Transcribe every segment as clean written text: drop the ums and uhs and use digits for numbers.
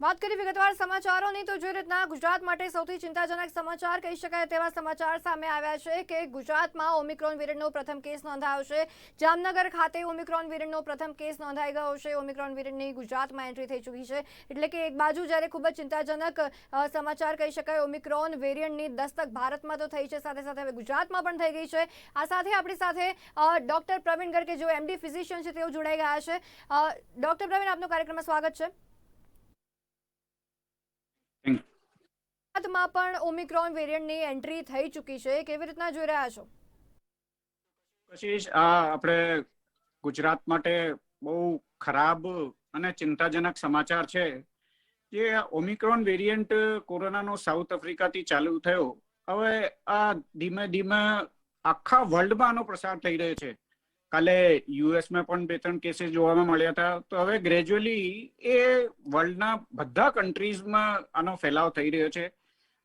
વાત કરી વિગતવાર સમાચારોની તો જે રીતના ગુજરાત માટે સૌથી ચિંતાજનક સમાચાર કહી શકાય તેવા સમાચાર સામે આવ્યા છે કે ગુજરાતમાં ઓમિક્રોન વેરિયન્ટનો પ્રથમ કેસ નોંધાયો છે। જામનગર ખાતે ઓમિક્રોન વેરિયન્ટનો પ્રથમ કેસ નોંધાઈ ગયો છે। ઓમિક્રોન વેરિયન્ટની ગુજરાતમાં એન્ટ્રી થઈ ચૂકી છે, એટલે કે એક બાજુ જ્યારે ખૂબ જ ચિંતાજનક સમાચાર કહી શકાય ઓમિક્રોન વેરિયન્ટની દસ્તક ભારતમાં તો થઈ છે, સાથે સાથે હવે ગુજરાતમાં પણ થઈ ગઈ છે। આ સાથે આપણી સાથે ડોક્ટર પ્રવીણ ગર્ગ કે જેઓ એમડી ફિઝિશિયન છે તેઓ જોડાઈ ગયા છે। ડોક્ટર પ્રવીણ, આપનું કાર્યક્રમમાં સ્વાગત છે। ગુજરાતમાં પણ ઓમિક્રોન વેરિયન્ટની એન્ટ્રી થઈ ચૂકી છે, કેવી રીતના જોઈ રહ્યા છો? કશિશ, આ આપણે ગુજરાત માટે બહુ ખરાબ અને ચિંતાજનક સમાચાર છે। જે ઓમિક્રોન વેરિયન્ટ કોરોનાનો સાઉથ આફ્રિકાથી ચાલુ થયો, હવે આ ધીમે ધીમે આખા વર્લ્ડમાં આનો પ્રસાર થઈ રહ્યો છે। કાલે યુએસમાં પણ 2-3 કેસીસ જોવામાં મળ્યા હતા, તો હવે ગ્રેજ્યુઅલી એ વર્લ્ડના બધા કન્ટ્રીઝમાં આનો ફેલાવ થઈ રહ્યો છે।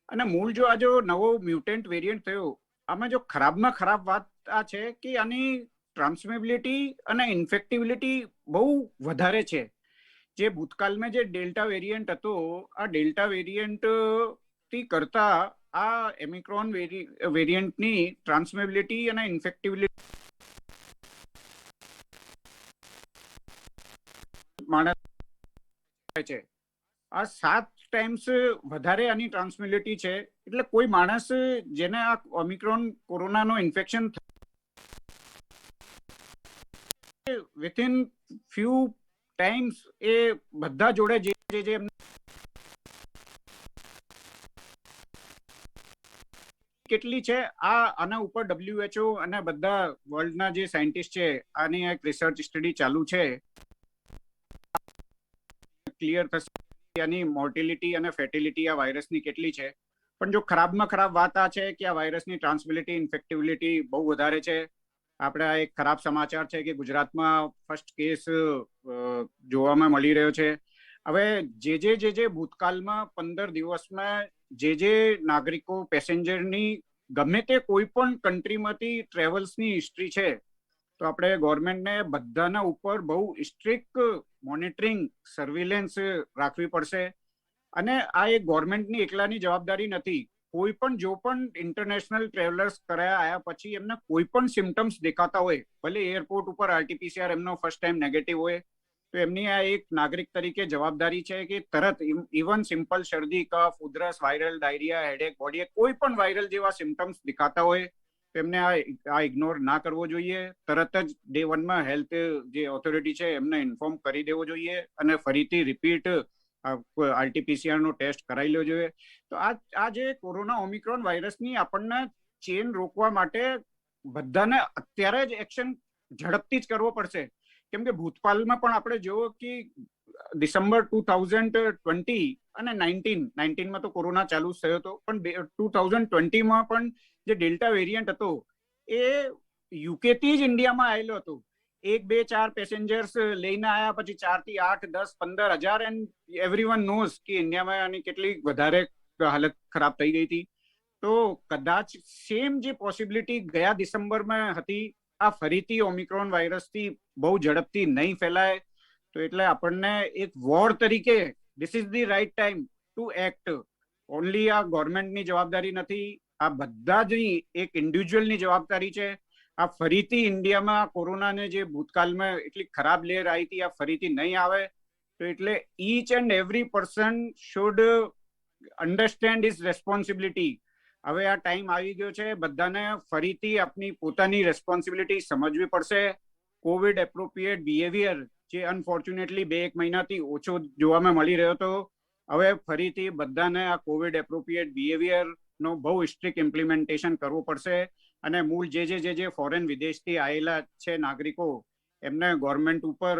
અને મૂળ જો આ જો નવો મ્યુટેન્ટ વેરિયન્ટ થયો, આમાં જો ખરાબમાં ખરાબ વાત આ છે કે આની ટ્રાન્સમિબિલિટી અને ઇન્ફેક્ટિબિલિટી બહુ વધારે છે। જે ભૂતકાળમાં જે ડેલ્ટા વેરિયન્ટ હતો, આ ડેલ્ટા વેરિયન્ટ થી કરતા આ ઓમિક્રોન વેરિયન્ટની ટ્રાન્સમિબિલિટી અને ઇન્ફેક્ટિબિલિટી માણસ છે। આ 7 ટાઈમ્સ વધારે આની ટ્રાન્સમિબિલિટી છે। એટલે કોઈ માણસ જેને આ ઓમિક્રોન કોરોનાનો ઇન્ફેક્શન વિથિન ફ્યુ ટાઈમ્સ એ બધા જોડે જે કેટલી છે આના ઉપર WHO અને બધા વર્લ્ડના જે સાયન્ટિસ્ટ છે, આની એક રિસર્ચ સ્ટડી ચાલુ છે। ક્લિયર થશે આની મોર્ટિલિટી અને ફેટિલિટી આ વાયરસની કેટલી છે। પણ જો ખરાબમાં ખરાબ વાત આ છે કે આ વાયરસની ટ્રાન્સમિબિલિટી ઇન્ફેક્ટિબિલિટી બહુ વધારે છે। આપણે આ એક ખરાબ સમાચાર છે કે ગુજરાતમાં ફર્સ્ટ કેસ જોવામાં મળી રહ્યો છે। હવે જે ભૂતકાળમાં 15 દિવસમાં જે નાગરિકો પેસેન્જરની ગમે તે કોઈ પણ કન્ટ્રીમાંથી ટ્રેવલ્સની હિસ્ટ્રી છે, તો આપણે ગવર્મેન્ટને બધાના ઉપર બહુ સ્ટ્રિક્ટ મોનિટરિંગ સર્વેલન્સ રાખવી પડશે। અને આ એક ગવર્મેન્ટની એકલાની જવાબદારી નથી। કોઈ પણ જો પણ ઇન્ટરનેશનલ ટ્રેવલર્સ કર્યા આવ્યા પછી એમને કોઈ પણ સિમ્ટમ્સ દેખાતા હોય, ભલે એરપોર્ટ ઉપર RT-PCR એમનો ફર્સ્ટ ટાઈમ નેગેટિવ હોય, તો એમની આ એક નાગરિક તરીકે જવાબદારી છે કે તરત ઇવન સિમ્પલ શરદી, કફ, ઉધરસ, વાયરલ ડાયરિયા, હેડેક, બોડી કોઈ પણ વાયરલ જેવા સિમ્ટમ્સ દેખાતા હોય તો એમને આ ઇગ્નોર ના કરવો જોઈએ। તરત જ ડે 1માં હેલ્થ જે ઓથોરિટી છે એમને ઇન્ફોર્મ કરી દેવો જોઈએ અને ફરીથી રિપીટ RT-PCR નો ટેસ્ટ કરાવી લેવો જોઈએ। તો આ જે કોરોના ઓમિક્રોન વાયરસની આપણને ચેન રોકવા માટે બધાને અત્યારે જ એક્શન ઝડપથી જ કરવો પડશે। કેમ કે ભૂતકાળમાં પણ આપણે જોવો કે ડિસેમ્બર 2020 અને 19માં તો કોરોના ચાલુ થયો હતો, પણ 2020માં પણ જે ડેલ્ટા વેરિયન્ટ હતો એ યુકે થી જ ઇન્ડિયામાં આવેલો હતો। 1-2-4 પેસેન્જર્સ લઈને આવ્યા, પછી 4 થી 8, 10, 15,000 એન્ડ એવરીવન નોઝ કે ઇન્ડિયામાં આની કેટલી વધારે હાલત ખરાબ થઈ ગઈ હતી। તો કદાચ સેમ જે પોસિબિલિટી ગયા ડિસેમ્બરમાં હતી, આ ફરીથી ઓમિક્રોન વાયરસથી બહુ ઝડપથી નહીં ફેલાય। તો એટલે આપણને એક વોર તરીકે this is the right time to act. Only આ ગવર્મેન્ટની જવાબદારી નથી, આ બધા જ એક ઇન્ડિવિજ્યુઅલની જવાબદારી છે। આ ફરીથી ઇન્ડિયામાં કોરોનાને જે ભૂતકાળમાં એટલી ખરાબ લેર આવી હતી, આ ફરીથી નહીં આવે। તો એટલે each and every person should understand his responsibility. હવે આ ટાઈમ આવી ગયો છે બધાને ફરીથી આપની પોતાની રેસ્પોન્સિબિલિટી સમજવી પડશે। કોવિડ એપ્રોપ્રિએટ બિહેવિયર જે અનફોર્ચ્યુનેટલી 2-1 મહિનાથી ઓછો જોવામાં મળી રહ્યો હતો, હવે ફરીથી બધાને આ કોવિડ એપ્રોપ્રિએટ બિહેવિયર નો બહુ સ્ટ્રિક્ટ ઇમ્પ્લિમેન્ટેશન કરવું પડશે। અને મૂળ જે ફોરેન વિદેશથી આવેલા છે નાગરિકો, એમને ગવર્મેન્ટ ઉપર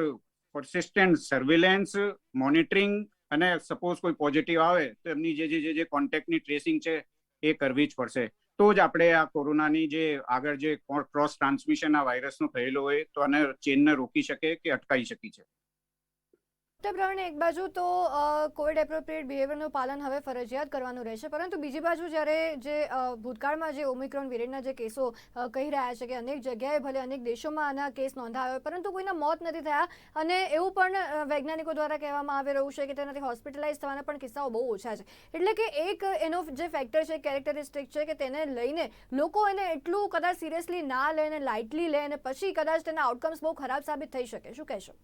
પરસિસ્ટન્ટ સર્વેલન્સ, મોનિટરિંગ અને સપોઝ કોઈ પોઝિટિવ આવે તો એમની જે કોન્ટેક્ટની ટ્રેસિંગ છે એ કરવી જ પડશે। તો જ આપણે આ કોરોનાની જે આગળ જે ક્રોસ ટ્રાન્સમિશન આ વાયરસનો થયેલો હોય તો આને ચેનને રોકી શકે કે અટકાવી શકી છે। પ્રમાણે એક બાજુ તો કોવિડ એપ્રોપ્રિએટ બિહેવિયરનું પાલન હવે ફરજિયાત કરવાનું રહેશે, પરંતુ બીજી બાજુ જ્યારે જે ભૂતકાળમાં જે ઓમિક્રોન વેરિયન્ટના જે કેસો કહી રહ્યા છે કે અનેક જગ્યાએ ભલે અનેક દેશોમાં આના કેસ નોંધાયો પરંતુ કોઈના મોત નથી થયા, અને એવું પણ વૈજ્ઞાનિકો દ્વારા કહેવામાં આવી રહ્યું છે કે તેનાથી હોસ્પિટલાઇઝ થવાના પણ કિસ્સાઓ બહુ ઓછા છે. એટલે કે એક એનો જે ફેક્ટર છે, કેરેક્ટરિસ્ટિક છે કે તેને લઈને લોકો એને એટલું કદાચ સિરિયસલી ના લે અને લાઇટલી લે અને પછી કદાચ તેના આઉટકમ્સ બહુ ખરાબ સાબિત થઈ શકે. શું કહેશો?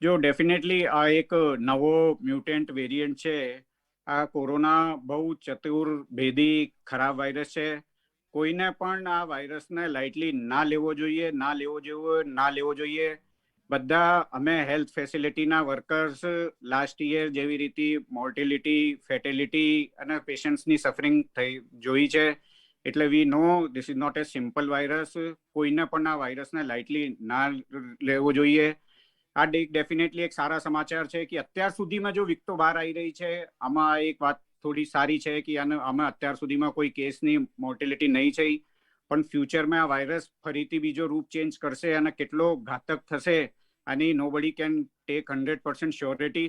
જો ડેફિનેટલી આ એક નવો મ્યુટેન્ટ વેરિયન્ટ છે. આ કોરોના બહુ ચતુર ભેદી ખરાબ વાયરસ છે. કોઈને પણ આ વાયરસને લાઇટલી ના લેવો જોઈએ. બધા અમે હેલ્થ ફેસિલિટીના વર્કર્સ લાસ્ટ યર જેવી રીતે મોર્ટિલિટી, ફેટેલિટી અને પેશન્ટ્સની સફરિંગ થઈ જોઈ છે. એટલે we know this is not a simple virus. કોઈને પણ આ વાયરસને લાઇટલી ના લેવો જોઈએ. આ ડેફિનેટલી એક સારા સમાચાર છે કે અત્યાર સુધીમાં જો વિગતો બહાર આવી રહી છે, આમાં એક વાત થોડી સારી છે કે આમાં અત્યાર સુધીમાં કોઈ કેસની મોર્ટિલિટી નહીં થઈ, પણ ફ્યુચરમાં આ વાયરસ ફરીથી બીજો રૂપ ચેન્જ કરશે અને કેટલો ઘાતક થશે આની નોબડી કેન ટેક 100% શ્યોરિટી.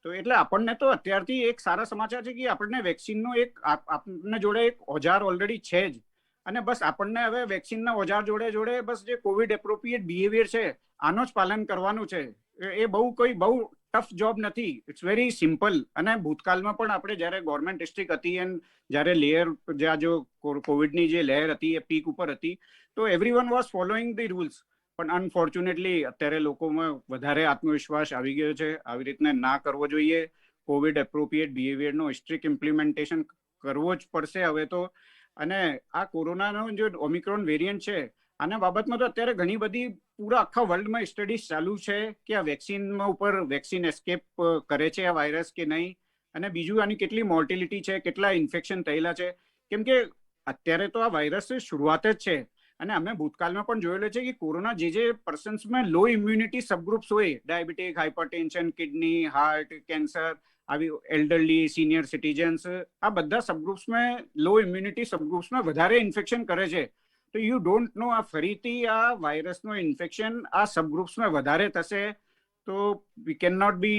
તો એટલે આપણને તો અત્યારથી એક સારા સમાચાર છે કે આપણને વેક્સિનનો આપણને જોડે એક ઓજાર ઓલરેડી છે જ, અને બસ આપણને હવે વેક્સિનના ઓજાર જોડે બસ જે કોવિડ એપ્રોપ્રિએટ બિહેવિયર છે આનો જ પાલન કરવાનું છે. એ બહુ ટફ જોબ નથી. It's very simple. અને ભૂતકાળમાં પણ આપણે જ્યારે ગવર્મેન્ટ ડિસ્ટ્રિક્ટ હતી અને જ્યારે જ્યાં જો કોવિડની જે લહેર હતી એ પીક ઉપર હતી, તો everyone was following the rules. પણ અનફોર્ચ્યુનેટલી અત્યારે લોકોમાં વધારે આત્મવિશ્વાસ આવી ગયો છે. આવી રીતને ના કરવો જોઈએ. કોવિડ એપ્રોપ્રિએટ બિહેવિયરનો સ્ટ્રિક્ટ ઇમ્પ્લિમેન્ટેશન કરવો જ પડશે હવે તો. અને આ કોરોનાનો જે ઓમિક્રોન વેરિયન્ટ છે આના બાબતમાં તો અત્યારે ઘણી બધી પૂરા આખા વર્લ્ડમાં સ્ટડીઝ ચાલુ છે કે આ વેક્સિન એસ્કેપ કરે છે આ વાયરસ કે નહીં, અને બીજું આની કેટલી મોર્ટિલિટી છે, કેટલા ઇન્ફેક્શન થયેલા છે. કેમ કે અત્યારે તો આ વાયરસ શરૂઆત જ છે, અને અમે ભૂતકાળમાં પણ જોયેલું છે કે કોરોના જે પર્સન્સમાં લો ઇમ્યુનિટી સબગ્રુપ્સ હોય, diabetic, hypertension, kidney, heart, cancer, આવી એલ્ડરલી, સિનિયર સિટીઝન્સ, આ બધા સબગ્રુપ્સમાં લો ઇમ્યુનિટી સબગ્રુપ્સમાં વધારે ઇન્ફેક્શન કરે છે. તો યુ ડોન્ટ નો આ ફરીથી આ વાયરસનો ઇન્ફેક્શન આ સબગ્રુપ્સમાં વધારે થશે તો we can not be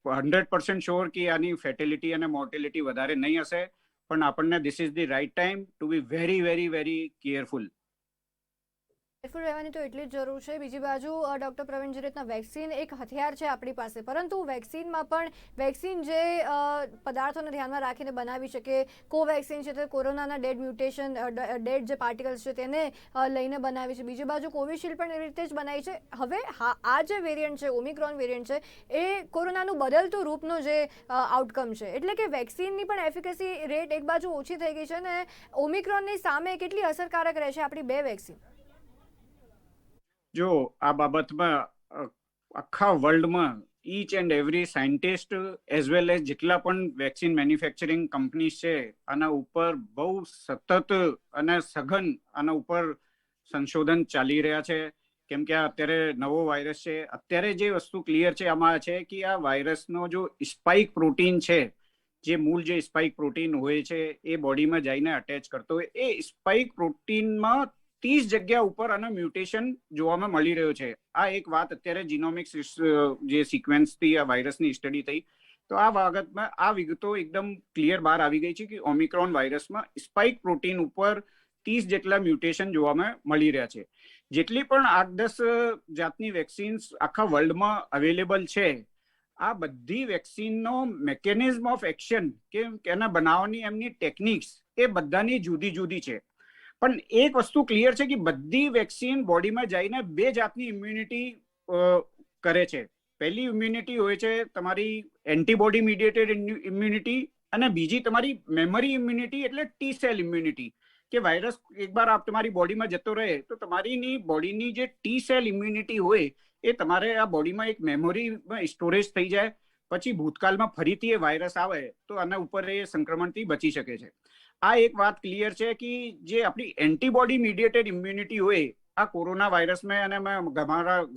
100% sure કે આની ફેટેલિટી અને મોર્ટિલિટી વધારે નહીં હશે. પણ આપણને this is the right time to be very very very careful. Careful રહેવાની તો એટલી જ જરૂર છે. બીજી બાજુ ડૉક્ટર પ્રવીણ, જે રીતના વેક્સિન એક હથિયાર છે આપણી પાસે, પરંતુ વેક્સિનમાં પણ વેક્સિન જે પદાર્થોને ધ્યાનમાં રાખીને બનાવી શકે, કોવેક્સિન છે તે કોરોનાના ડેડ જે પાર્ટિકલ્સ છે તેને લઈને બનાવી છે. બીજી બાજુ કોવિશિલ્ડ પણ એવી રીતે જ બનાવી છે. હવે આ જે વેરિયન્ટ છે, ઓમિક્રોન વેરિયન્ટ છે, એ કોરોનાનું બદલતું રૂપનો જે આઉટકમ છે. એટલે કે વેક્સિનની પણ એફિકેસી રેટ એક બાજુ ઓછી થઈ ગઈ છે, અને ઓમિક્રોનની સામે કેટલી અસરકારક રહેશે આપણી બે વેક્સિન? જો આ બાબતમાં આખા વર્લ્ડમાં each and every scientist as well as જેટલા પણ વેક્સિન મેન્યુફેક્ચરિંગ કંપનીઝ છે આના ઉપર બહુ સતત અને સઘન આના ઉપર સંશોધન ચાલી રહ્યા છે. કેમ કે અત્યારે નવો વાયરસ છે. અત્યારે જે વસ્તુ ક્લિયર છે આમાં છે કે આ વાયરસનો જો સ્પાઇક પ્રોટીન છે, જે મૂળ જે સ્પાઇક પ્રોટીન હોય છે એ બોડીમાં જઈને અટેચ કરતો હોય, એ સ્પાઇક પ્રોટીનમાં 30 જગ્યા ઉપર આનો મ્યુટેશન જોવામાં મળી રહ્યો છે. આ એક વાત અત્યારે જીનોમિક્સ જે સિક્વન્સથી આ વાયરસની સ્ટડી થઈ, તો આ બાબતમાં આ વિગતો એકદમ ક્લિયર બહાર આવી ગઈ છે કે ઓમિક્રોન વાયરસમાં સ્પાઇક પ્રોટીન ઉપર 30 જેટલા મ્યુટેશન જોવામાં મળી રહ્યા છે. જેટલી પણ 8-10 જાતની વેક્સિન્સ આખા વર્લ્ડમાં અવેલેબલ છે, આ બધી વેક્સિનનો મેકેનિઝમ ઓફ એક્શન કે એના બનાવવાની એમની ટેકનિક્સ એ બધાની જુદી જુદી છે. પણ એક વસ્તુ ક્લિયર છે કે બધી વેક્સિન બોડીમાં જઈને 2 જાતની ઇમ્યુનિટી કરે છે. પહેલી ઇમ્યુનિટી હોય છે તમારી એન્ટીબોડી મીડિયેટેડ ઇમ્યુનિટી, અને બીજી તમારી મેમરી ઇમ્યુનિટી એટલે ટી સેલ ઇમ્યુનિટી. કે વાયરસ એકવાર તમારી બોડીમાં જતો રહે તો તમારી બોડીની જે ટી સેલ ઇમ્યુનિટી હોય એ તમારે આ બોડીમાં એક મેમરીમાં સ્ટોરેજ થઈ જાય. પછી ભૂતકાળમાં ફરીથી એ વાયરસ આવે તો આના ઉપર એ સંક્રમણથી બચી શકે છે. આ એક વાત ક્લિયર છે કે જે આપણી એન્ટીબોડી મીડિયેટેડ ઇમ્યુનિટી હોય આ કોરોના વાયરસમાં, અને અમે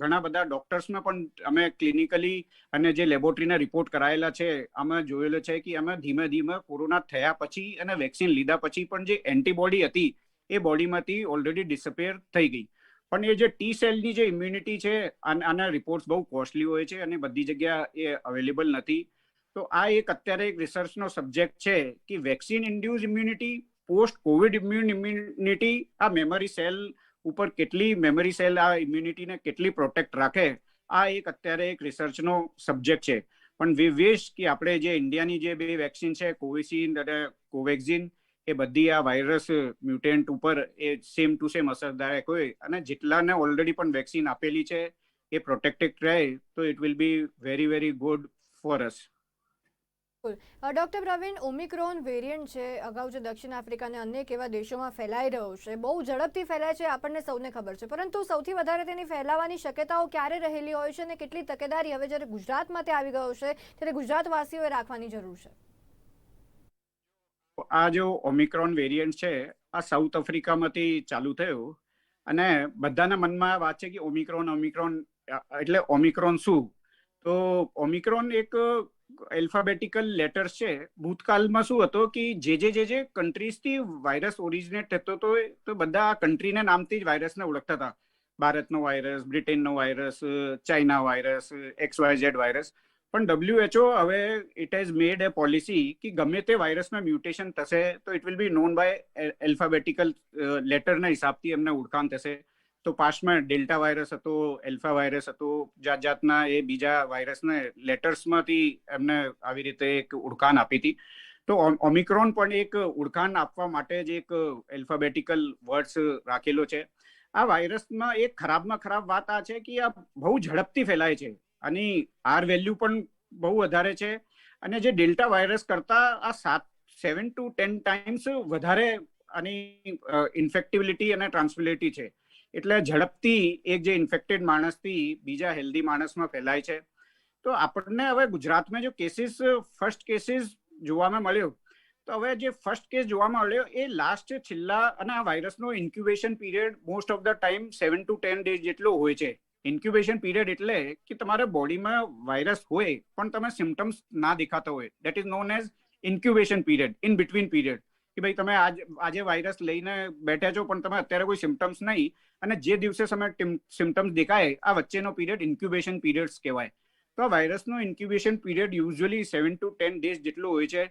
ઘણા બધા ડોક્ટર્સમાં પણ અમે ક્લિનિકલી અને જે લેબોરેટરીના રિપોર્ટ કરાયેલા છે અમે જોયેલો છે કે અમે ધીમે ધીમે કોરોના થયા પછી અને વેક્સિન લીધા પછી પણ જે એન્ટીબોડી હતી એ બોડીમાંથી ઓલરેડી ડિસઅપીયર થઈ ગઈ. પણ એ જે ટી સેલની જે ઇમ્યુનિટી છે, આના રિપોર્ટ્સ બહુ કોસ્ટલી હોય છે અને બધી જગ્યા એ અવેલેબલ નથી. તો આ એક અત્યારે એક રિસર્ચનો સબ્જેક્ટ છે કે vaccine induce immunity, post Covid immunity, આ મેમરી સેલ ઉપર કેટલી મેમરી સેલ આ ઇમ્યુનિટીને કેટલી પ્રોટેક્ટ રાખે, આ એક અત્યારે એક રિસર્ચનો સબ્જેક્ટ છે. પણ વી વિશ કે આપણે જે ઇન્ડિયાની જે બે વેક્સિન છે, કોવિશિલ્ડ અને કોવેક્સિન, એ બધી આ વાયરસ મ્યુટેન્ટ ઉપર એ સેમ ટુ સેમ અસરદાયક હોય અને જેટલાને ઓલરેડી પણ વેક્સિન આપેલી છે એ પ્રોટેક્ટેડ રહે તો it will be very very good for us. Doctor Pravin, Omicron variant છે, અગાઉ જે દક્ષિણ આફ્રિકા અને અનેક એવા દેશોમાં ફેલાઈ રહ્યો છે, બહુ ઝડપથી ફેલાય છે, આપણને સૌને ખબર છે, પરંતુ સૌથી વધારે તેની ફેલાવાની શક્યતાઓ ક્યારે રહેલી હોય છે અને કેટલી તકેદારી હવે જ્યારે ગુજરાતમાં તે આવી ગયો છે ત્યારે ગુજરાતવાસીઓએ રાખવાની જરૂર છે? આ જો ઓમિક્રોન વેરિયન્ટ છે, આ સાઉથ આફ્રિકામાંથી ચાલુ થયો અને બધાના મનમાં વાત છે કે ઓમિક્રોન એટલે ઓમિક્રોન શું? તો ઓમિક્રોન એક એલ્ફાબેટિકલ લેટર્સ છે. ભૂતકાળમાં શું હતો કે જે કન્ટ્રીઝથી વાયરસ ઓરિજિનેટ થતો હતો તો બધા આ કન્ટ્રીના નામથી જ વાયરસને ઓળખતા હતા. ભારતનો વાયરસ, બ્રિટનનો virus, China virus, XYZ virus. પણ WHO હવે it has made a policy કે ગમે તે વાયરસમાં મ્યુટેશન થશે તો it will be known by alphabetical લેટરના હિસાબથી એમને ઓળખાણ થશે. તો પાસ્ટમાં ડેલ્ટા વાયરસ હતો, એલ્ફા વાયરસ હતો, જાતના એ બીજા વાયરસને લેટર્સમાંથી એમને આવી રીતે એક ઓળખાણ આપી હતી. તો ઓમિક્રોન પણ એક ઓળખાણ આપવા માટે જ એક એલ્ફાબેટિકલ વર્ડ્સ રાખેલો છે. આ વાયરસમાં એક ખરાબમાં ખરાબ વાત આ છે કે આ બહુ ઝડપથી ફેલાય છે અને આર વેલ્યુ પણ બહુ વધારે છે અને જે ડેલ્ટા વાયરસ કરતા આ 7 to 10 ટાઈમ્સ વધારે આની ઇન્ફેક્ટિવિટી અને ટ્રાન્સમિલિટી છે. એટલે ઝડપથી એક જે ઇન્ફેક્ટેડ માણસથી બીજા હેલ્ધી માણસમાં ફેલાય છે. તો આપણને હવે ગુજરાતમાં જો ફર્સ્ટ કેસીસ જોવામાં મળ્યો, તો હવે જે ફર્સ્ટ કેસ જોવામાં મળ્યો એ લાસ્ટ છેલ્લા, અને આ વાયરસનો incubation period most of the time 7 to 10 days જેટલો હોય છે. ઇન્ક્યુબેશન પીરિયડ એટલે કે તમારા બોડીમાં વાયરસ હોય પણ તમે સિમ્ટમ્સ ના દેખાતા હોય, that is known as incubation period, in between period. કે ભાઈ તમે આજે વાયરસ લઈને બેઠા છો પણ તમે અત્યારે કોઈ સિમ્ટમ્સ નહીં, અને જે દિવસે તમે સિમ્ટમ્સ દેખાય આ વચ્ચેનો પીરિયડ ઇન્ક્યુબેશન પીરિયડ્સ કહેવાય. તો આ વાયરસનો incubation period usually 7 to 10 days જેટલો હોય છે.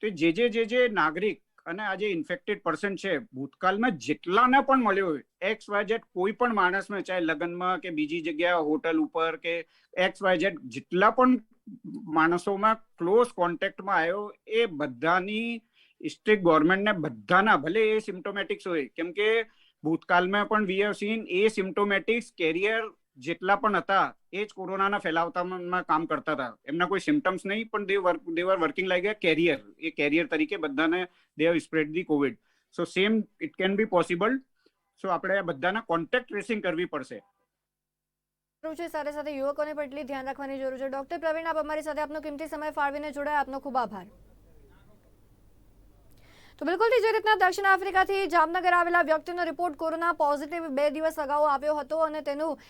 તો જે નાગરિક અને આ જે ઇન્ફેક્ટેડ પર્સન છે, ભૂતકાળમાં જેટલાને પણ મળ્યો હોય, XYZ કોઈ પણ માણસમાં, ચાહે લગ્નમાં કે બીજી જગ્યાએ હોટલ ઉપર કે XYZ જેટલા પણ માણસોમાં ક્લોઝ કોન્ટેક્ટમાં આવ્યો, એ બધાની સ્ટેટ ગવર્મેન્ટને બધાના, ભલે એ સિમ્ટોમેટિક્સ હોય, કેમ કે ભૂતકાળમાં પણ we have seen asymptomatics carrier જેટલા પણ હતા એ જ કોરોનાના ફેલાવતામાં કામ કરતા હતા. એમના કોઈ સિમ્ટમ્સ નહીં પણ they were working like a carrier. A carrier તરીકે બધાને they have spread the COVID. So same it can be possible. So આપણે બધાના કોન્ટેક્ટ ટ્રેસિંગ કરવી પડશે. સાથે સાથે યુવકોને પણ એટલી ધ્યાન રાખવાની જરૂર છે. ડોક્ટર પ્રવીણ, આપ અમારી સાથે આપનો કિંમતી સમય ફાળવીને જોડાયા, આપનો ખૂબ આભાર. તો બિલકુલથી જે રીતના દક્ષિણ આફ્રિકાથી જામનગર આવેલા વ્યક્તિનો રિપોર્ટ કોરોના પોઝિટિવ 2 દિવસ અગાઉ આવ્યો હતો અને તેનું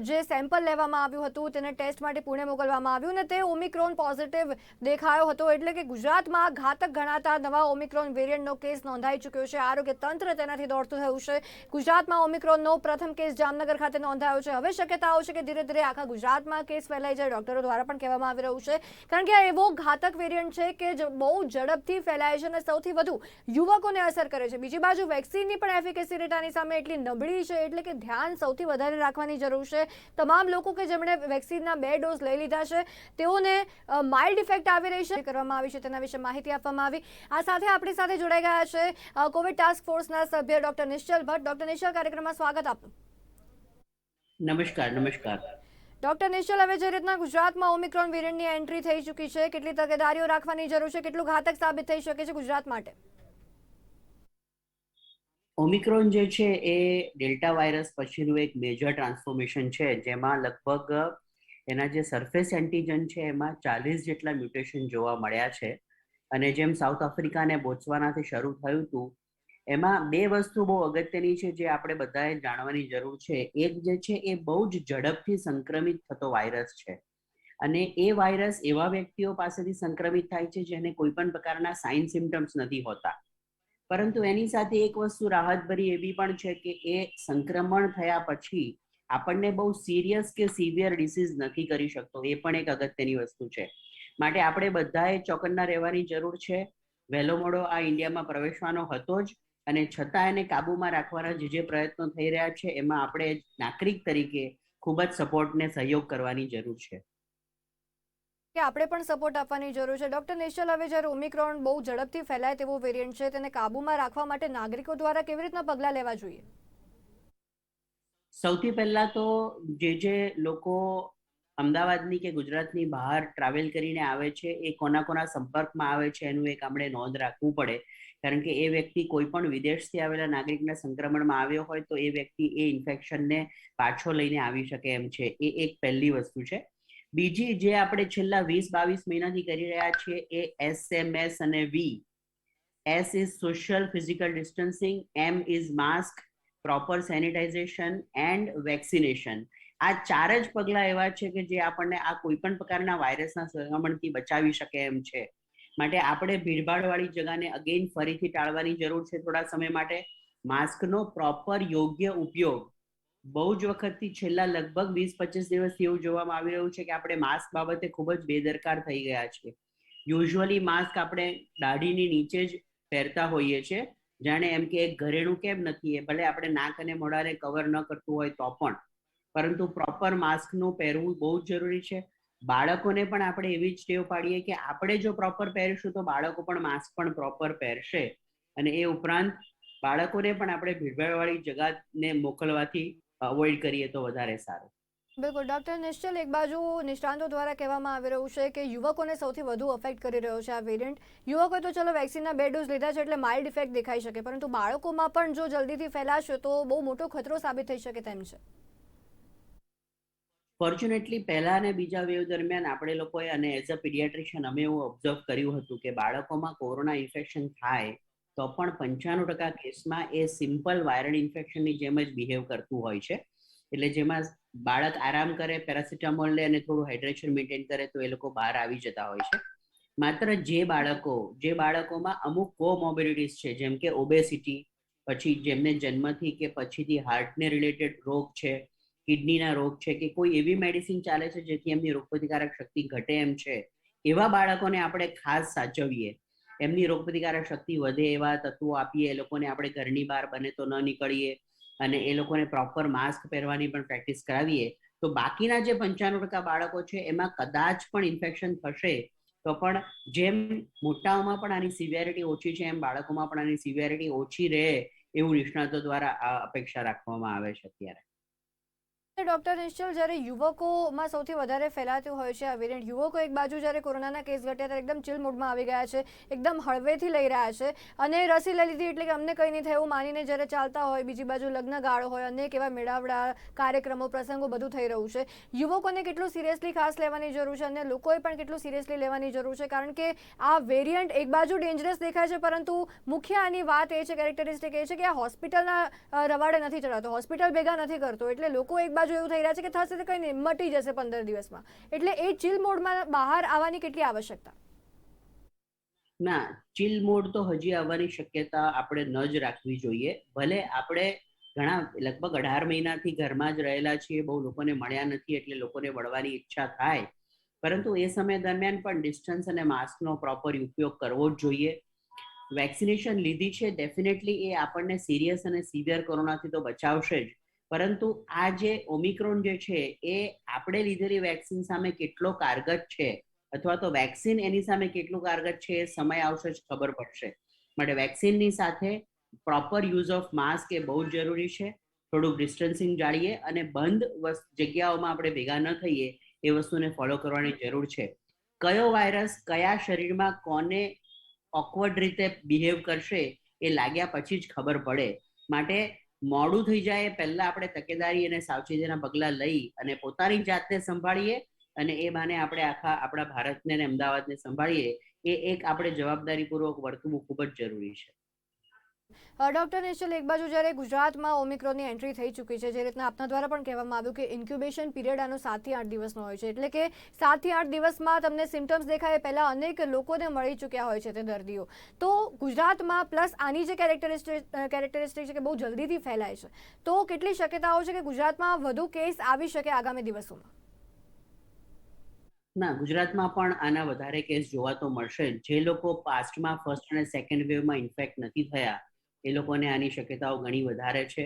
જે સેમ્પલ લેવામાં આવ્યું હતું તેને ટેસ્ટ માટે પુણે મોકલવામાં આવ્યું અને તે ઓમિક્રોન પોઝિટિવ દેખાયો હતો. એટલે કે ગુજરાતમાં ઘાતક ગણાતા નવા ઓમિક્રોન વેરિયન્ટનો કેસ નોંધાઈ ચૂક્યો છે. આરોગ્ય તંત્ર તેનાથી દોડતું થયું છે. ગુજરાતમાં ઓમિક્રોનનો પ્રથમ કેસ જામનગર ખાતે નોંધાયો છે. હવે શક્યતાઓ છે કે ધીરે ધીરે આખા ગુજરાતમાં કેસ ફેલાઈ જાય, ડોક્ટરો દ્વારા પણ કહેવામાં આવી રહ્યું છે. કારણ કે આ એવો ઘાતક વેરિયન્ટ છે કે બહુ ઝડપથી ફેલાય છે અને સૌથી વધુ યુવકોને અસર કરે છે. બીજી બાજુ વેક્સિનની પણ એફિકેસી રેટ આની સામે એટલી નબળી છે, એટલે કે ધ્યાન સૌથી વધારે રાખવાની જરૂર છે. તમામ લોકો કે જેમણે વેક્સિનના 2 ડોઝ લઈ લીધા છે તેઓને માઇલ્ડ ઇફેક્ટ આવી રહી છે કરવામાં આવી છે, તેના વિશે માહિતી આપવામાં આવી. આ સાથે આપણી સાથે જોડાઈ ગયા છે કોવિડ ટાસ્ક ફોર્સના સભ્ય ડોક્ટર નિશ્ચલ ભટ્ટ. ડોક્ટર નિશ્ચલ, કાર્યક્રમમાં સ્વાગત આપનું. નમસ્કાર. ડોક્ટર નિશ્ચલ, હવે જે રીતના ગુજરાતમાં ઓમિક્રોન વેરિયન્ટની એન્ટ્રી થઈ ચૂકી છે, કેટલી તકેદારીઓ રાખવાની જરૂર છે, કેટલું ઘાતક સાબિત થઈ શકે છે ગુજરાત માટે? ઓમિક્રોન જે છે એ ડેલ્ટા વાયરસ પછીનું એક મેજર ટ્રાન્સફોર્મેશન છે, જેમાં લગભગ એના જે સરફેસ એન્ટીજન છે એમાં 40 જેટલા મ્યુટેશન જોવા મળ્યા છે. અને જેમ સાઉથ આફ્રિકા અને બોત્સવાનાથી શરૂ થયું હતું, એમાં 2 વસ્તુ બહુ અગત્યની છે જે આપણે બધાએ જાણવાની જરૂર છે. એક જે છે એ બહુ જ ઝડપથી સંક્રમિત થતો વાયરસ છે અને એ વાયરસ એવા વ્યક્તિઓ પાસેથી સંક્રમિત થાય છે જેને કોઈ પણ પ્રકારના સાઇન સિમ્ટમ્સ નથી હોતા. પરંતુ એની સાથે એક વસ્તુ રાહતભરી એવી પણ છે કે એ સંક્રમણ થયા પછી આપણને બહુ સિરિયસ કે સિવિયર ડિસીઝ નથી કરી શકતો. એ પણ એક અગત્યની વસ્તુ છે. માટે આપણે બધાએ ચોકન્ના રહેવાની જરૂર છે. વહેલો મોડો આ ઇન્ડિયામાં પ્રવેશવાનો હતો જ, અને છતાં એને કાબુમાં રાખવાના જે પ્રયત્નો થઈ રહ્યા છે એમાં આપણે નાગરિક તરીકે ખૂબ જ સપોર્ટ ને સહયોગ કરવાની જરૂર છે. કે આપણે પણ સપોર્ટ આપવાની જરૂર છે. ડોક્ટર નિશ્ચલ, હવે જ્યારે ઓમિક્રોન બહુ ઝડપથી ફેલાય તેવો વેરિયન્ટ છે, તેને કાબૂમાં રાખવા માટે નાગરિકો દ્વારા કેવી રીતના પગલાં લેવા જોઈએ? સૌથી પહેલા તો જે લોકો અમદાવાદની કે ગુજરાતની બહાર ટ્રાવેલ કરીને આવે છે એ કોના સંપર્કમાં આવે છે એનું એક આપણે નોંધ રાખવું પડે. કારણ કે એ વ્યક્તિ કોઈ પણ વિદેશથી આવેલા નાગરિકના સંક્રમણમાં આવ્યો હોય તો એ વ્યક્તિ એ ઇન્ફેક્શનને પાછો લઈને આવી શકે એમ છે. એ એક પહેલી વસ્તુ છે. બીજી, જે આપણે છેલ્લા 20-22 મહિનાથી કરી રહ્યા છીએ એ SMS અને V. S is social physical distancing, M is mask, proper sanitisation and vaccination. આ ચાર જ પગલા એવા છે કે જે આપણને આ કોઈ પણ પ્રકારના વાયરસના સંક્રમણથી બચાવી શકે એમ છે. માટે આપણે ભીડભાડવાળી જગાને અગેન ફરીથી ટાળવાની જરૂર છે થોડા સમય માટે. માસ્કનો પ્રોપર યોગ્ય ઉપયોગ. બહુ જ વખતથી છેલ્લા લગભગ 20-25 દિવસથી એવું જોવામાં આવી રહ્યું છે કે આપણે માસ્ક બાબતે ખૂબ જ બેદરકાર થઈ ગયા છે. યુઝ્યુઅલી માસ્ક આપણે દાઢીની નીચે જ પહેરતા હોઈએ છીએ, જાણે એમ કે એક ઘરેણું કેમ નથી, એ ભલે આપણે નાક અને મોઢાને કવર ન કરતું હોય તો પણ, પરંતુ પ્રોપર માસ્કનું પહેરવું બહુ જ જરૂરી છે. બાળકોને પણ આપણે એવી જ ટેવ પાડીએ કે આપણે જો પ્રોપર પહેરશું તો બાળકો પણ માસ્ક પણ પ્રોપર પહેરશે. અને એ ઉપરાંત બાળકોને પણ આપણે ભીડભાડવાળી જગાને મોકલવાથી અવોઇડ કરીએ તો વધારે સારું. બિલકુલ. ડૉક્ટર નિશ્ચલ, એક બાજુ નિષ્ણાંતો દ્વારા કહેવામાં આવી રહ્યું છે કે યુવકોને સૌથી વધુ અફેક્ટ કરી રહ્યો છે આ વેરિયન્ટ. યુવકોએ તો ચલો વેક્સિનના 2 ડોઝ લીધા છે એટલે માઇલ્ડ ઇફેક્ટ દેખાઈ શકે, પરંતુ બાળકોમાં પણ જો જલ્દીથી ફેલાશે તો બહુ મોટો ખતરો સાબિત થઈ શકે તેમ છે. ફોર્ચ્યુનેટલી પહેલા અને બીજા વેવ દરમિયાન આપણે લોકોએ, અને એઝ અ પીડિયાટ્રિશિયન અમે એવું ઓબ્ઝર્વ કર્યું હતું કે બાળકોમાં કોરોના ઇન્ફેક્શન થાય તો પણ 95% કેસમાં એ સિમ્પલ વાયરલ ઇન્ફેક્શનની જેમ જ બિહેવ કરતું હોય છે. એટલે જેમાં બાળક આરામ કરે, પેરાસિટામોલ લે અને થોડું હાઇડ્રેશન મેન્ટેન કરે તો એ લોકો બહાર આવી જતા હોય છે. માત્ર જે બાળકોમાં અમુક કોમોર્બિડિટીઝ છે, જેમ કે ઓબેસિટી, પછી જેમને જન્મથી કે પછીથી હાર્ટને રિલેટેડ રોગ છે, કિડનીના રોગ છે, કે કોઈ એવી મેડિસિન ચાલે છે જેથી એમની રોગપ્રતિકારક શક્તિ ઘટે એમ છે, એવા બાળકોને આપણે ખાસ સાચવીએ. એમની રોગપ્રતિકારક શક્તિ વધે એવા તત્વો આપીએ. એ લોકોને આપણે ઘરની બહાર બને તો ન નીકળીએ અને એ લોકોને પ્રોપર માસ્ક પહેરવાની પણ પ્રેક્ટિસ કરાવીએ. તો બાકીના જે 95% બાળકો છે એમાં કદાચ પણ ઇન્ફેક્શન થશે તો પણ જેમ મોટાઓમાં પણ આની સિવિયરિટી ઓછી છે એમ બાળકોમાં પણ આની સિવિયરિટી ઓછી રહે એવું નિષ્ણાતો દ્વારા અપેક્ષા રાખવામાં આવે છે અત્યારે. ડૉક્ટર નિશ્ચલ, જ્યારે યુવકોમાં સૌથી વધારે ફેલાતું હોય છે આ વેરિયન્ટ, યુવકો એક બાજુ જ્યારે કોરોનાના કેસ ઘટ્યા ત્યારે એકદમ ચિલ મૂડમાં આવી ગયા છે, એકદમ હળવેથી લઈ રહ્યા છે અને રસી લઈ લીધી એટલે કે અમને કંઈ નહીં થાય એવું માનીને જ્યારે ચાલતા હોય, બીજી બાજુ લગ્ન ગાળો હોય, અનેક એવા મેળાવડા, કાર્યક્રમો, પ્રસંગો બધું થઈ રહ્યું છે. યુવકોને કેટલું સિરિયસલી ખાસ લેવાની જરૂર છે અને લોકોએ પણ કેટલું સિરિયસલી લેવાની જરૂર છે, કારણ કે આ વેરિયન્ટ એક બાજુ ડેન્જરસ દેખાય છે પરંતુ મુખ્ય આની વાત એ છે, કેરેક્ટરિસ્ટિક એ છે કે આ હોસ્પિટલના રવાડે નથી ચડાવતો, હોસ્પિટલ ભેગા નથી કરતો. એટલે લોકો એક બાજુ એવું થઈ રહ્યા છે કે થશે તો કંઈ નહીં, મટી જશે 15 દિવસમાં. એટલે એ ચિલ મોડમાં બહાર આવવાની કેટલી આવશ્યકતા? ના, ચિલ મોડ તો હજી આવવાની શક્યતા આપણે ન જ રાખવી જોઈએ. ભલે આપણે ઘણા લગભગ 18 મહિનાથી ઘરમાં જ રહેલા છીએ, બહુ લોકોને મળ્યા નથી એટલે લોકોને વળવાની ઈચ્છા થાય, પરંતુ એ સમય દરમિયાન પણ ડિસ્ટન્સ અને માસ્કનો પ્રોપર ઉપયોગ કરવો જ જોઈએ. વેક્સિનેશન લીધી છે, ડેફિનેટલી એ આપણને સિરિયસ અને સિવિયર કોરોનાથી તો બચાવશે જ, પરંતુ આ જે ઓમિક્રોન જે છે એ આપણે લીધેલી વેક્સિન સામે કેટલો કારગર છે અથવા તો વેક્સિન એની સામે કેટલું કારગર છે એ સમય આવશે જ ખબર પડશે. માટે વેક્સિનની સાથે પ્રોપર યુઝ ઓફ માસ્ક એ બહુ જ જરૂરી છે. થોડું ડિસ્ટન્સિંગ જાળીએ અને બંધ જગ્યાઓમાં આપણે ભેગા ન થઈએ એ વસ્તુને ફોલો કરવાની જરૂર છે. કયો વાયરસ કયા શરીરમાં કોને ઓકવર્ડ રીતે બિહેવ કરશે એ લાગ્યા પછી જ ખબર પડે. માટે મોડું થઈ જાય પહેલા આપણે તકેદારી અને સાવચેતીના પગલા લઈ અને પોતાની જાતને સંભાળીએ અને એ બાને આપણે આખા આપણા ભારતને અને અમદાવાદને સંભાળીએ, એ એક આપણે જવાબદારીપૂર્વક વર્તવું ખૂબ જ જરૂરી છે. ડૉક્ટર નિશ્ચલ, એક બાજુ જ્યારે ગુજરાતમાં ઓમિક્રોનની એન્ટ્રી થઈ ચૂકી છે, જે રીતના આપના દ્વારા પણ કહેવામાં આવ્યું કે ઇન્ક્યુબેશન પીરિયડ આનો 7 થી 8 દિવસનો હોય છે, એટલે કે 7 થી 8 દિવસમાં તમને સિમ્ટમ્સ દેખાય એ પહેલાં અનેક લોકોને મળી ચૂક્યા હોય છે તે દર્દીઓ. તો ગુજરાતમાં પ્લસ આની જે કેરેક્ટરિસ્ટિક છે કે બહુ જલ્દીથી ફેલાય છે, તો કેટલી શક્યતાઓ છે કે ગુજરાતમાં વધુ કેસ આવી શકે આગામી દિવસોમાં? ના, ગુજરાતમાં પણ આના વધારે કેસ જોવા તો મળશે. જે લોકો પાસ્ટમાં ફર્સ્ટ અને સેકન્ડ વેવમાં ઇન્ફેક્ટ નથી થયા એ લોકોને આની શક્યતાઓ ઘણી વધારે છે.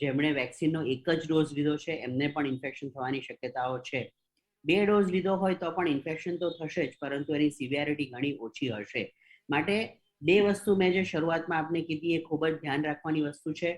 જેમણે વેક્સિનનો એક જ ડોઝ લીધો છે એમને પણ ઇન્ફેક્શન થવાની શક્યતાઓ છે. 2 ડોઝ લીધો હોય તો પણ ઇન્ફેક્શન તો થશે જ, પરંતુ એની સિવિયરિટી ઘણી ઓછી હશે. માટે 2 વસ્તુ મેં જે શરૂઆતમાં આપને કીધી એ ખૂબ જ ધ્યાન રાખવાની વસ્તુ છે.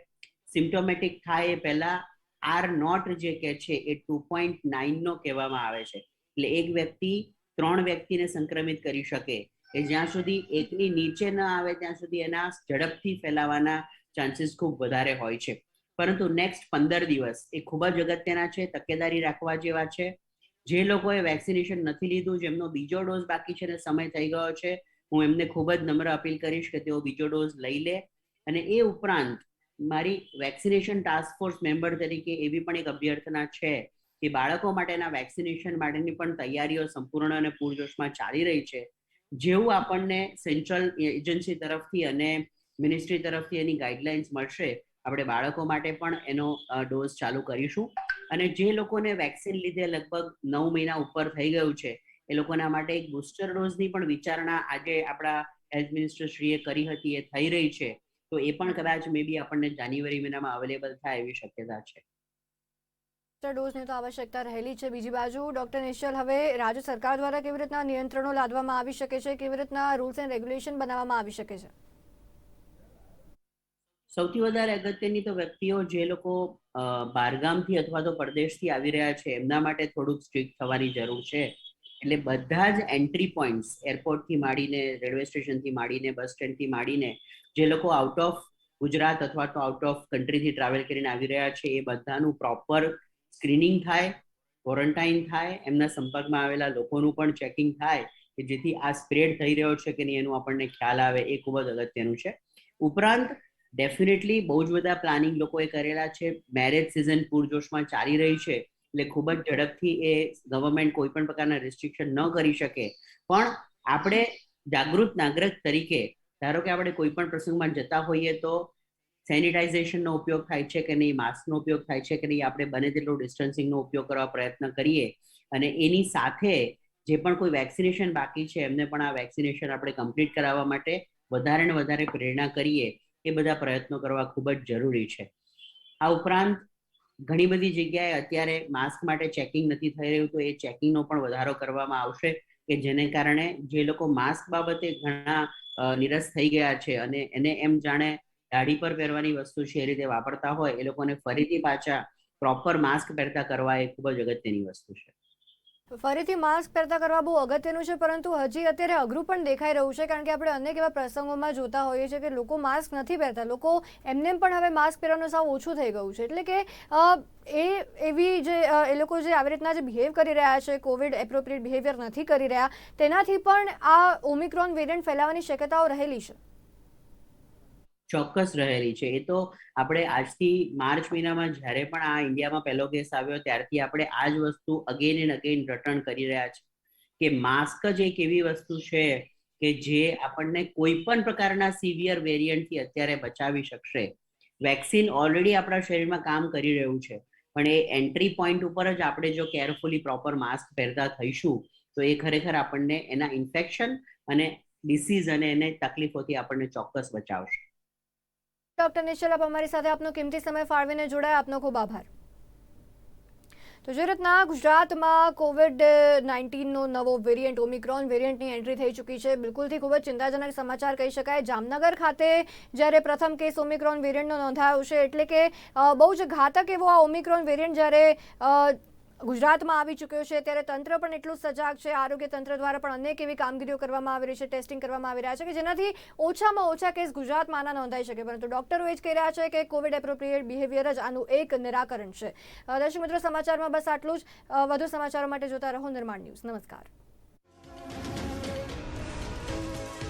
સિમ્પ્ટોમેટિક થાય એ પહેલા R0 જે કે છે એ 2.9 નો કહેવામાં આવે છે. એટલે એક વ્યક્તિ 3 વ્યક્તિને સંક્રમિત કરી શકે. એ જ્યાં સુધી એકની નીચે ન આવે ત્યાં સુધી એના ઝડપથી ફેલાવાના ચાન્સીસ ખૂબ વધારે હોય છે. પરંતુ નેક્સ્ટ 15 દિવસ એ ખૂબ જ અગત્યના છે, તકેદારી રાખવા જેવા છે. જે લોકોએ વેક્સિનેશન નથી લીધું, જેમનો બીજો ડોઝ બાકી છે અને સમય થઈ ગયો છે, હું એમને ખૂબ જ નમ્ર અપીલ કરીશ કે તેઓ બીજો ડોઝ લઈ લે. અને એ ઉપરાંત મારી વેક્સિનેશન ટાસ્ક ફોર્સ મેમ્બર તરીકે એવી પણ એક અભ્યર્થના છે કે બાળકો માટેના વેક્સિનેશન માટેની પણ તૈયારીઓ સંપૂર્ણ અને પૂરજોશમાં ચાલી રહી છે. જેવું આપણને સેન્ટ્રલ એજન્સી તરફથી અને મિનિસ્ટ્રી તરફથી એની ગાઈડલાઇન્સ મળશે, આપણે બાળકો માટે પણ એનો ડોઝ ચાલુ કરીશું. અને જે લોકોને વેક્સિન લીધે લગભગ 9 મહિના ઉપર થઈ ગયું છે એ લોકોના માટે એક બુસ્ટર ડોઝની પણ વિચારણા આજે આપણા હેલ્થ મિનિસ્ટર શ્રીએ કરી હતી, એ થઈ રહી છે. તો એ પણ કદાચ મે બી આપણને જાન્યુઆરી મહિનામાં અવેલેબલ થાય એવી શક્યતા છે. ડોઝની તો આવશ્યકતા રહેલી છે. બીજી બાજુ ડૉક્ટર નિશ્ચલ, હવે રાજ્ય સરકાર દ્વારા કેવી રીતના નિયંત્રણો લાદવામાં આવી શકે છે, કેવી રીતના રૂલ્સ એન્ડ રેગ્યુલેશન બનાવવામાં આવી શકે છે? સૌથી વધારે અગત્યની તો વ્યક્તિઓ જે લોકો બહારગામથી અથવા તો પરદેશથી આવી રહ્યા છે એમના માટે થોડુંક સ્ટ્રિક્ટ થવાની જરૂર છે. એટલે બધા જ એન્ટ્રી પોઈન્ટ્સ, એરપોર્ટથી માંડીને, રેલવે સ્ટેશનથી માંડીને, બસ સ્ટેન્ડથી માંડીને, જે લોકો આઉટ ઓફ ગુજરાત અથવા તો આઉટ ઓફ કન્ટ્રીથી ટ્રાવેલ કરીને આવી રહ્યા છે એ બધાનું પ્રોપર સ્ક્રીનિંગ થાય, ક્વોરન્ટાઇન થાય, એમના સંપર્કમાં આવેલા લોકોનું પણ ચેકિંગ થાય કે જેથી આ સ્પ્રેડ થઈ રહ્યો છે કે નહીં એનું આપણને ખ્યાલ આવે, એ ખૂબ જ અગત્યનું છે. ઉપરાંત ડેફિનેટલી બહુ જ બધા પ્લાનિંગ લોકોએ કરેલા છે. મેરેજ સિઝન પૂરજોશમાં ચાલી રહી છે એટલે ખૂબ જ ઝડપથી એ ગવર્મેન્ટ કોઈ પણ પ્રકારના રિસ્ટ્રિક્શન ન કરી શકે. પણ આપણે જાગૃત નાગરિક તરીકે ધારો કે આપણે કોઈ પણ પ્રસંગમાં જતા હોઈએ તો સેનિટાઇઝેશનનો ઉપયોગ થાય છે કે નહીં, માસ્કનો ઉપયોગ થાય છે કે નહીં, આપણે બને તેટલો ડિસ્ટન્સિંગનો ઉપયોગ કરવા પ્રયત્ન કરીએ. અને એની સાથે જે પણ કોઈ વેક્સિનેશન બાકી છે એમને પણ આ વેક્સિનેશન આપણે કમ્પ્લીટ કરાવવા માટે વધારે ને વધારે પ્રેરણા કરીએ, એ બધા પ્રયત્નો કરવા ખૂબ જ જરૂરી છે. આ ઉપરાંત ઘણી બધી જગ્યાએ અત્યારે માસ્ક માટે ચેકિંગ નથી થઈ રહ્યું, તો એ ચેકિંગનો પણ વધારો કરવામાં આવશે કે જેને કારણે જે લોકો માસ્ક બાબતે ઘણા નિરસ થઈ ગયા છે અને એને એમ જાણે દાઢી પર પહેરવાની વસ્તુ છે એ રીતે વાપરતા હોય, એ લોકોને ફરીથી પાછા પ્રોપર માસ્ક પહેરતા કરવા એ ખૂબ જ અગત્યની વસ્તુ છે. ફરીથી માસ્ક પહેરતા કરવા બહુ અગત્યનું છે, પરંતુ હજી અત્યારે અઘરું પણ દેખાઈ રહ્યું છે, કારણ કે આપણે અનેક એવા પ્રસંગોમાં જોતા હોઈએ છીએ કે લોકો માસ્ક નથી પહેરતા. લોકો એમને પણ હવે માસ્ક પહેરવાનું સાવ ઓછું થઈ ગયું છે. એટલે કે એવી જે એ લોકો જે આવી રીતના જે બિહેવ કરી રહ્યા છે, કોવિડ એપ્રોપ્રિએટ બિહેવિયર નથી કરી રહ્યા, તેનાથી પણ આ ઓમિક્રોન વેરિયન્ટ ફેલાવાની શક્યતાઓ રહેલી છે. ચોક્કસ રહેલી છે. એ તો આપણે આજથી માર્ચ મહિનામાં જ્યારે પણ આ ઇન્ડિયામાં પહેલો કેસ આવ્યો ત્યારથી આપણે આ જ વસ્તુ અગેન એન્ડ અગેન રિટર્ન કરી રહ્યા છે કે માસ્ક જ એક એવી વસ્તુ છે કે જે આપણને કોઈ પણ પ્રકારના સિવિયર વેરિયન્ટથી અત્યારે બચાવી શકશે. વેક્સિન ઓલરેડી આપણા શરીરમાં કામ કરી રહ્યું છે, પણ એ એન્ટ્રી પોઈન્ટ ઉપર જ આપણે જો કેરફુલી પ્રોપર માસ્ક પહેરતા થઈશું તો એ ખરેખર આપણને એના ઇન્ફેક્શન અને ડિસીઝ અને એને તકલીફોથી આપણને ચોક્કસ બચાવશે. ડૉક્ટર નિશ્ચલ, આપ અમારી સાથે આપનો કિંમતી સમય ફાળવીને જોડાયા, આપનો ખૂબ આભાર. તો જે રીતના ગુજરાતમાં કોવિડ-19નો નવો વેરિયન્ટ ઓમિક્રોન વેરિયન્ટની એન્ટ્રી થઈ ચૂકી છે, બિલકુલથી ખૂબ જ ચિંતાજનક સમાચાર કહી શકાય. જામનગર ખાતે જ્યારે પ્રથમ કેસ ઓમિક્રોન વેરિયન્ટનો નોંધાયો છે, એટલે કે બહુ જ ઘાતક એવો આ ઓમિક્રોન વેરિયન્ટ જ્યારે ગુજરાતમાં આવી ચૂક્યો છે, ત્યારે તંત્ર પણ એટલું સજાગ છે. આરોગ્ય તંત્ર દ્વારા પણ અનેક એવી કામગીરીઓ કરવામાં આવી રહી છે, ટેસ્ટિંગ કરવામાં આવી રહ્યા છે કે જેનાથી ઓછામાં ઓછા કેસ ગુજરાતમાં આના નોંધાઈ શકે. પરંતુ ડૉક્ટરો એ જ કહી રહ્યા છે કે કોવિડ એપ્રોપ્રિએટ બિહેવિયર જ આનું એક નિરાકરણ છે. દર્શક મિત્રો, સમાચારમાં બસ આટલું જ. વધુ સમાચારો માટે જોતા રહો નિર્માણ ન્યૂઝ. નમસ્કાર.